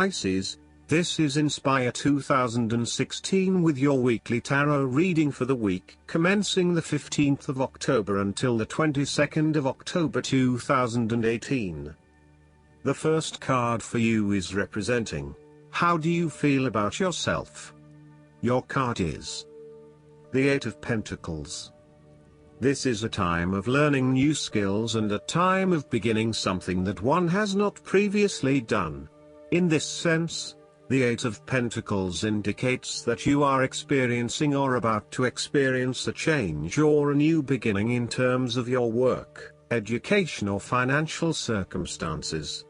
Pisces, this is Inspire 2016 with your weekly tarot reading for the week commencing the 15th of October until the 22nd of October 2018. The first card for you is representing, how do you feel about yourself? Your card is the Eight of Pentacles. This is a time of learning new skills and a time of beginning something that one has not previously done. In this sense, the Eight of Pentacles indicates that you are experiencing or about to experience a change or a new beginning in terms of your work, education or financial circumstances.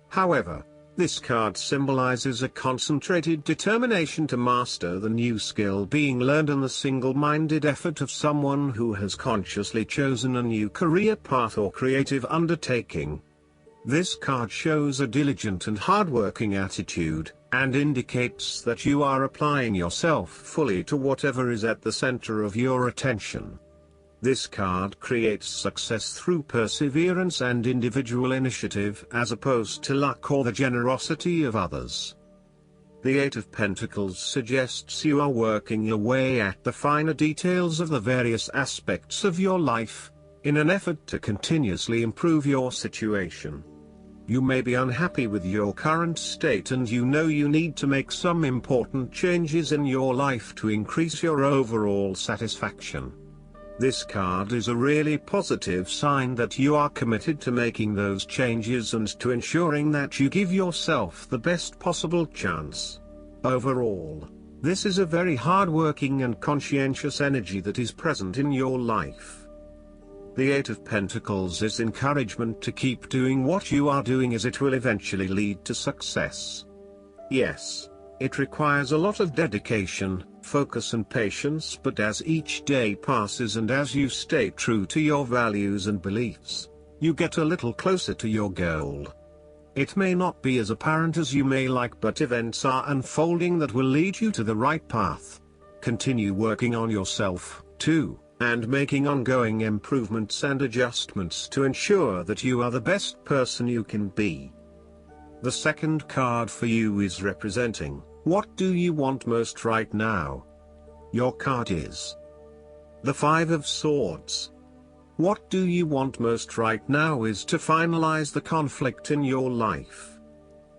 However, this card symbolizes a concentrated determination to master the new skill being learned and the single-minded effort of someone who has consciously chosen a new career path or creative undertaking. This card shows a diligent and hard-working attitude, and indicates that you are applying yourself fully to whatever is at the center of your attention. This card creates success through perseverance and individual initiative as opposed to luck or the generosity of others. The Eight of Pentacles suggests you are working your way at the finer details of the various aspects of your life, in an effort to continuously improve your situation. You may be unhappy with your current state and you know you need to make some important changes in your life to increase your overall satisfaction. This card is a really positive sign that you are committed to making those changes and to ensuring that you give yourself the best possible chance. Overall, this is a very hard-working and conscientious energy that is present in your life. The Eight of Pentacles is encouragement to keep doing what you are doing as it will eventually lead to success. Yes, it requires a lot of dedication, focus and patience, but as each day passes and as you stay true to your values and beliefs, you get a little closer to your goal. It may not be as apparent as you may like, but events are unfolding that will lead you to the right path. Continue working on yourself, too, and making ongoing improvements and adjustments to ensure that you are the best person you can be. The second card for you is representing, what do you want most right now? Your card is the Five of Swords. What do you want most right now is to finalize the conflict in your life.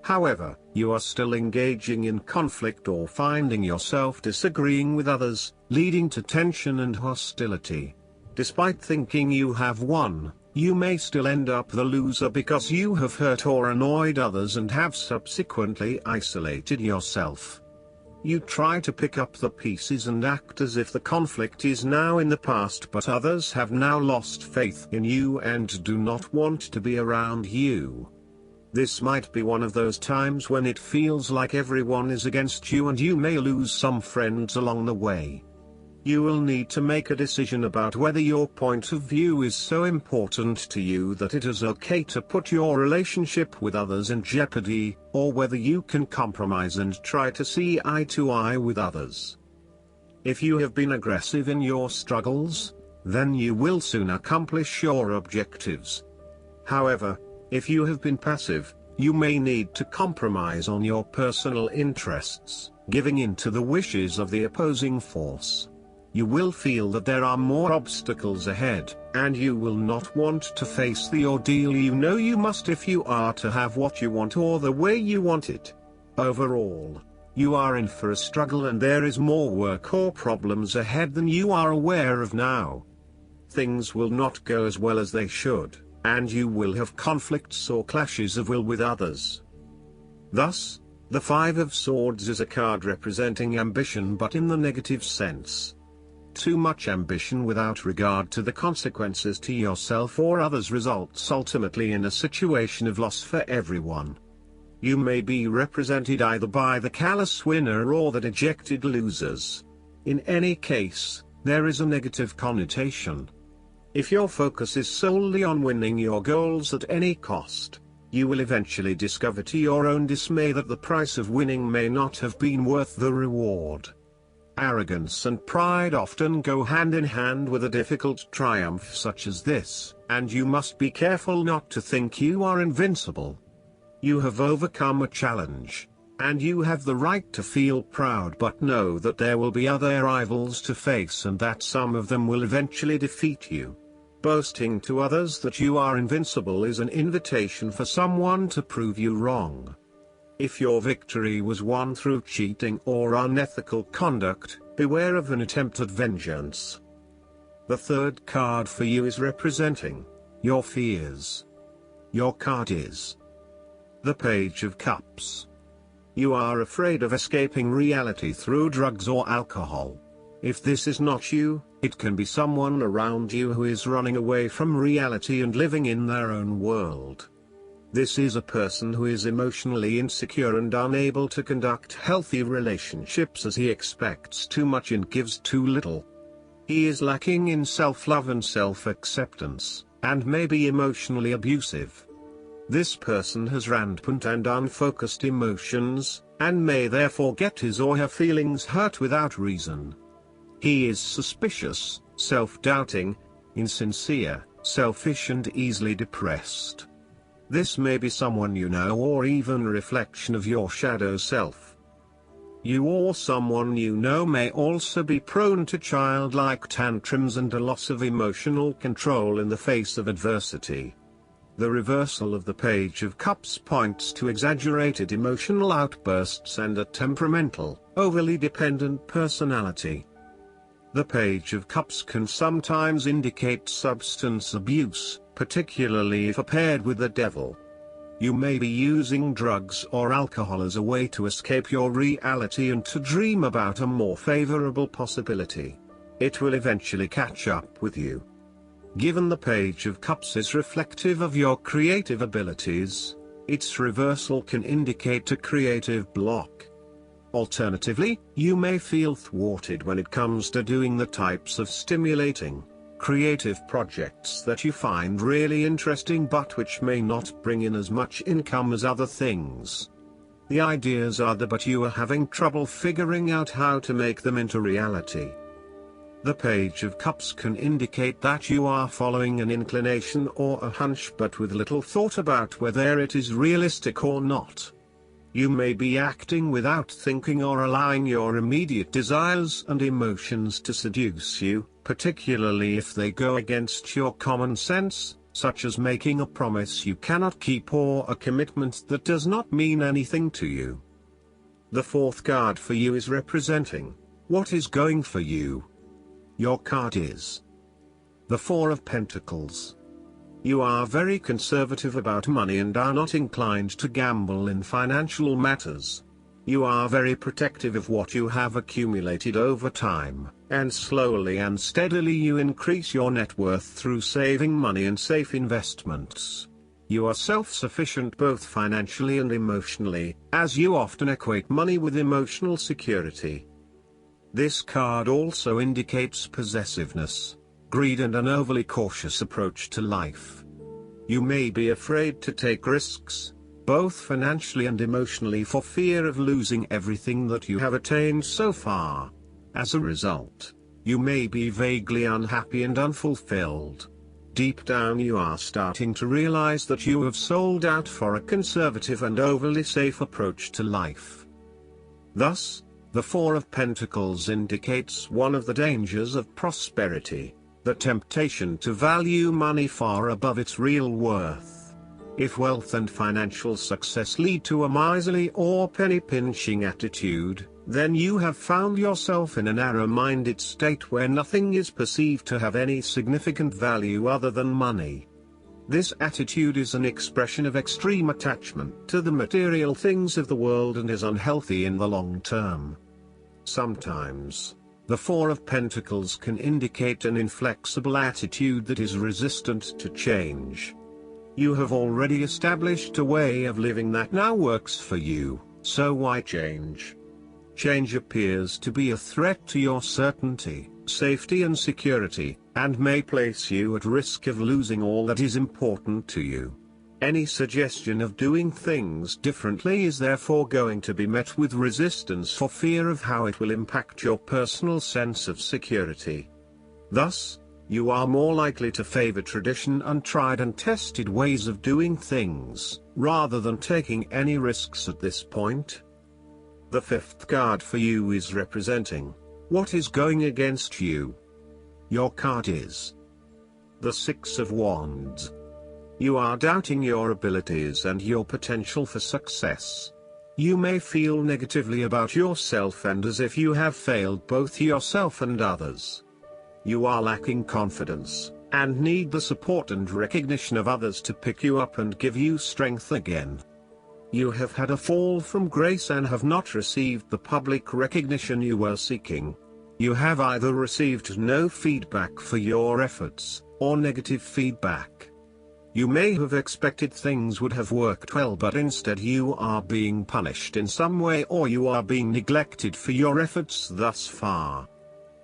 However, you are still engaging in conflict or finding yourself disagreeing with others, leading to tension and hostility. Despite thinking you have won, you may still end up the loser because you have hurt or annoyed others and have subsequently isolated yourself. You try to pick up the pieces and act as if the conflict is now in the past, but others have now lost faith in you and do not want to be around you. This might be one of those times when it feels like everyone is against you and you may lose some friends along the way. You will need to make a decision about whether your point of view is so important to you that it is okay to put your relationship with others in jeopardy, or whether you can compromise and try to see eye to eye with others. If you have been aggressive in your struggles, then you will soon accomplish your objectives. However, if you have been passive, you may need to compromise on your personal interests, giving in to the wishes of the opposing force. You will feel that there are more obstacles ahead, and you will not want to face the ordeal you know you must if you are to have what you want or the way you want it. Overall, you are in for a struggle and there is more work or problems ahead than you are aware of now. Things will not go as well as they should, and you will have conflicts or clashes of will with others. Thus, the Five of Swords is a card representing ambition, but in the negative sense. Too much ambition without regard to the consequences to yourself or others results ultimately in a situation of loss for everyone. You may be represented either by the callous winner or the dejected losers. In any case, there is a negative connotation. If your focus is solely on winning your goals at any cost, you will eventually discover to your own dismay that the price of winning may not have been worth the reward. Arrogance and pride often go hand in hand with a difficult triumph such as this, and you must be careful not to think you are invincible. You have overcome a challenge, And you have the right to feel proud, but know that there will be other rivals to face and that some of them will eventually defeat you. Boasting to others that you are invincible is an invitation for someone to prove you wrong. If your victory was won through cheating or unethical conduct, beware of an attempt at vengeance. The third card for you is representing your fears. Your card is the Page of Cups. You are afraid of escaping reality through drugs or alcohol. If this is not you, it can be someone around you who is running away from reality and living in their own world. This is a person who is emotionally insecure and unable to conduct healthy relationships as he expects too much and gives too little. He is lacking in self-love and self-acceptance, and may be emotionally abusive. This person has rampant and unfocused emotions, and may therefore get his or her feelings hurt without reason. He is suspicious, self-doubting, insincere, selfish and easily depressed. This may be someone you know or even a reflection of your shadow self. You or someone you know may also be prone to childlike tantrums and a loss of emotional control in the face of adversity. The reversal of the Page of Cups points to exaggerated emotional outbursts and a temperamental, overly dependent personality. The Page of Cups can sometimes indicate substance abuse, particularly if paired with the devil. You may be using drugs or alcohol as a way to escape your reality and to dream about a more favorable possibility. It will eventually catch up with you. Given the Page of Cups is reflective of your creative abilities, its reversal can indicate a creative block. Alternatively, you may feel thwarted when it comes to doing the types of stimulating, creative projects that you find really interesting but which may not bring in as much income as other things. The ideas are there, but you are having trouble figuring out how to make them into reality. The Page of Cups can indicate that you are following an inclination or a hunch but with little thought about whether it is realistic or not. You may be acting without thinking or allowing your immediate desires and emotions to seduce you, particularly if they go against your common sense, such as making a promise you cannot keep or a commitment that does not mean anything to you. The fourth card for you is representing what is going for you. Your card is the Four of Pentacles. You are very conservative about money and are not inclined to gamble in financial matters. You are very protective of what you have accumulated over time, and slowly and steadily you increase your net worth through saving money and safe investments. You are self-sufficient both financially and emotionally, as you often equate money with emotional security. This card also indicates possessiveness, greed and an overly cautious approach to life. You may be afraid to take risks, both financially and emotionally, for fear of losing everything that you have attained so far. As a result, you may be vaguely unhappy and unfulfilled. Deep down you are starting to realize that you have sold out for a conservative and overly safe approach to life. Thus, the Four of Pentacles indicates one of the dangers of prosperity, the temptation to value money far above its real worth. If wealth and financial success lead to a miserly or penny-pinching attitude, then you have found yourself in a narrow-minded state where nothing is perceived to have any significant value other than money. This attitude is an expression of extreme attachment to the material things of the world and is unhealthy in the long term. Sometimes, the Four of Pentacles can indicate an inflexible attitude that is resistant to change. You have already established a way of living that now works for you, so why change? Change appears to be a threat to your certainty, safety and security, and may place you at risk of losing all that is important to you. Any suggestion of doing things differently is therefore going to be met with resistance for fear of how it will impact your personal sense of security. Thus, you are more likely to favor tradition and tried and tested ways of doing things, rather than taking any risks at this point. The fifth card for you is representing what is going against you. Your card is the Six of Wands. You are doubting your abilities and your potential for success. You may feel negatively about yourself and as if you have failed both yourself and others. You are lacking confidence, and need the support and recognition of others to pick you up and give you strength again. You have had a fall from grace and have not received the public recognition you were seeking. You have either received no feedback for your efforts, or negative feedback. You may have expected things would have worked well, but instead you are being punished in some way, or you are being neglected for your efforts thus far.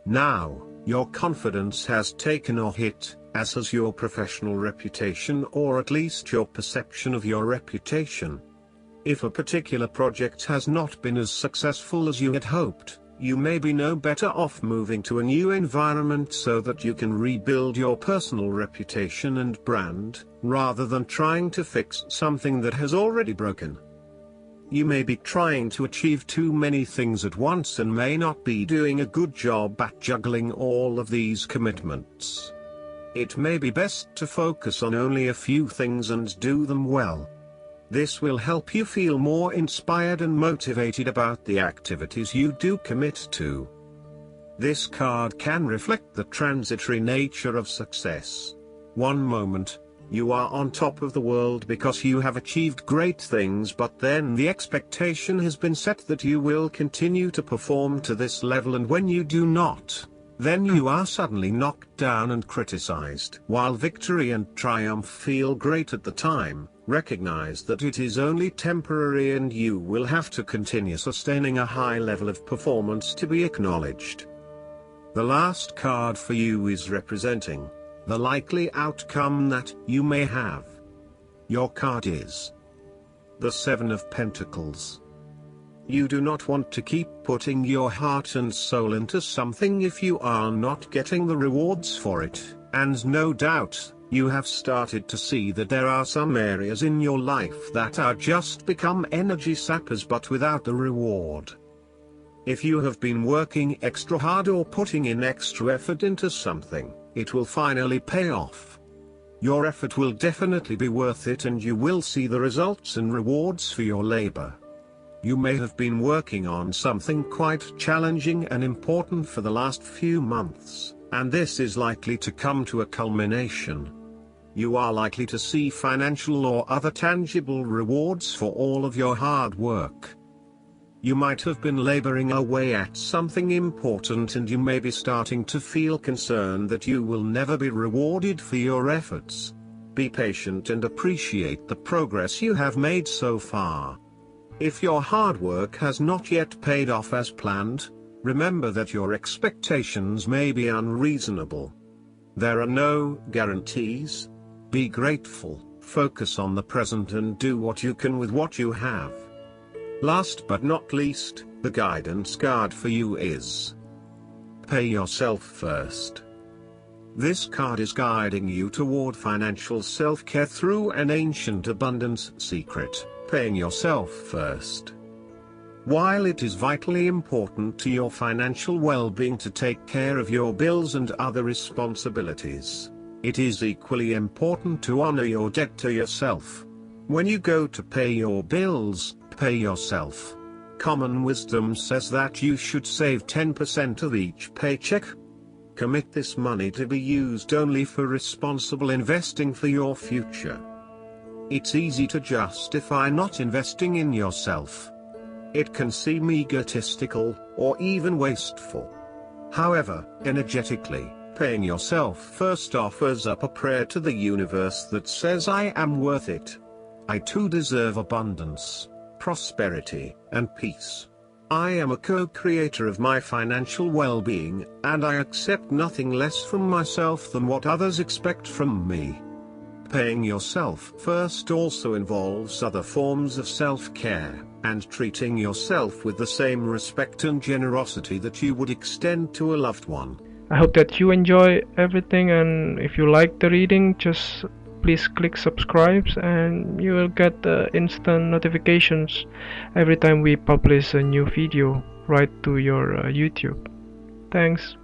Now, your confidence has taken a hit, as has your professional reputation, or at least your perception of your reputation. If a particular project has not been as successful as you had hoped, you may be no better off moving to a new environment so that you can rebuild your personal reputation and brand, rather than trying to fix something that has already broken. You may be trying to achieve too many things at once and may not be doing a good job at juggling all of these commitments. It may be best to focus on only a few things and do them well. This will help you feel more inspired and motivated about the activities you do commit to. This card can reflect the transitory nature of success. One moment, you are on top of the world because you have achieved great things, but then the expectation has been set that you will continue to perform to this level, and when you do not, then you are suddenly knocked down and criticized. While victory and triumph feel great at the time, recognize that it is only temporary and you will have to continue sustaining a high level of performance to be acknowledged. The last card for you is representing the likely outcome that you may have. Your card is the Seven of Pentacles. You do not want to keep putting your heart and soul into something if you are not getting the rewards for it, and no doubt, you have started to see that there are some areas in your life that are just become energy sappers but without the reward. If you have been working extra hard or putting in extra effort into something, it will finally pay off. Your effort will definitely be worth it and you will see the results and rewards for your labor. You may have been working on something quite challenging and important for the last few months, and this is likely to come to a culmination. You are likely to see financial or other tangible rewards for all of your hard work. You might have been laboring away at something important and you may be starting to feel concerned that you will never be rewarded for your efforts. Be patient and appreciate the progress you have made so far. If your hard work has not yet paid off as planned, remember that your expectations may be unreasonable. There are no guarantees. Be grateful, focus on the present and do what you can with what you have. Last but not least, the guidance card for you is Pay Yourself First. This card is guiding you toward financial self-care through an ancient abundance secret, paying yourself first. While it is vitally important to your financial well-being to take care of your bills and other responsibilities, it is equally important to honor your debt to yourself. When you go to pay your bills, pay yourself. Common wisdom says that you should save 10% of each paycheck. Commit this money to be used only for responsible investing for your future. It's easy to justify not investing in yourself. It can seem egotistical, or even wasteful. However, energetically, paying yourself first offers up a prayer to the universe that says, I am worth it. I too deserve abundance, prosperity, and peace. I am a co-creator of my financial well-being, and I accept nothing less from myself than what others expect from me. Paying yourself first also involves other forms of self-care, and treating yourself with the same respect and generosity that you would extend to a loved one. I hope that you enjoy everything, and if you like the reading, just please click subscribe, and you will get instant notifications every time we publish a new video right to your YouTube. Thanks.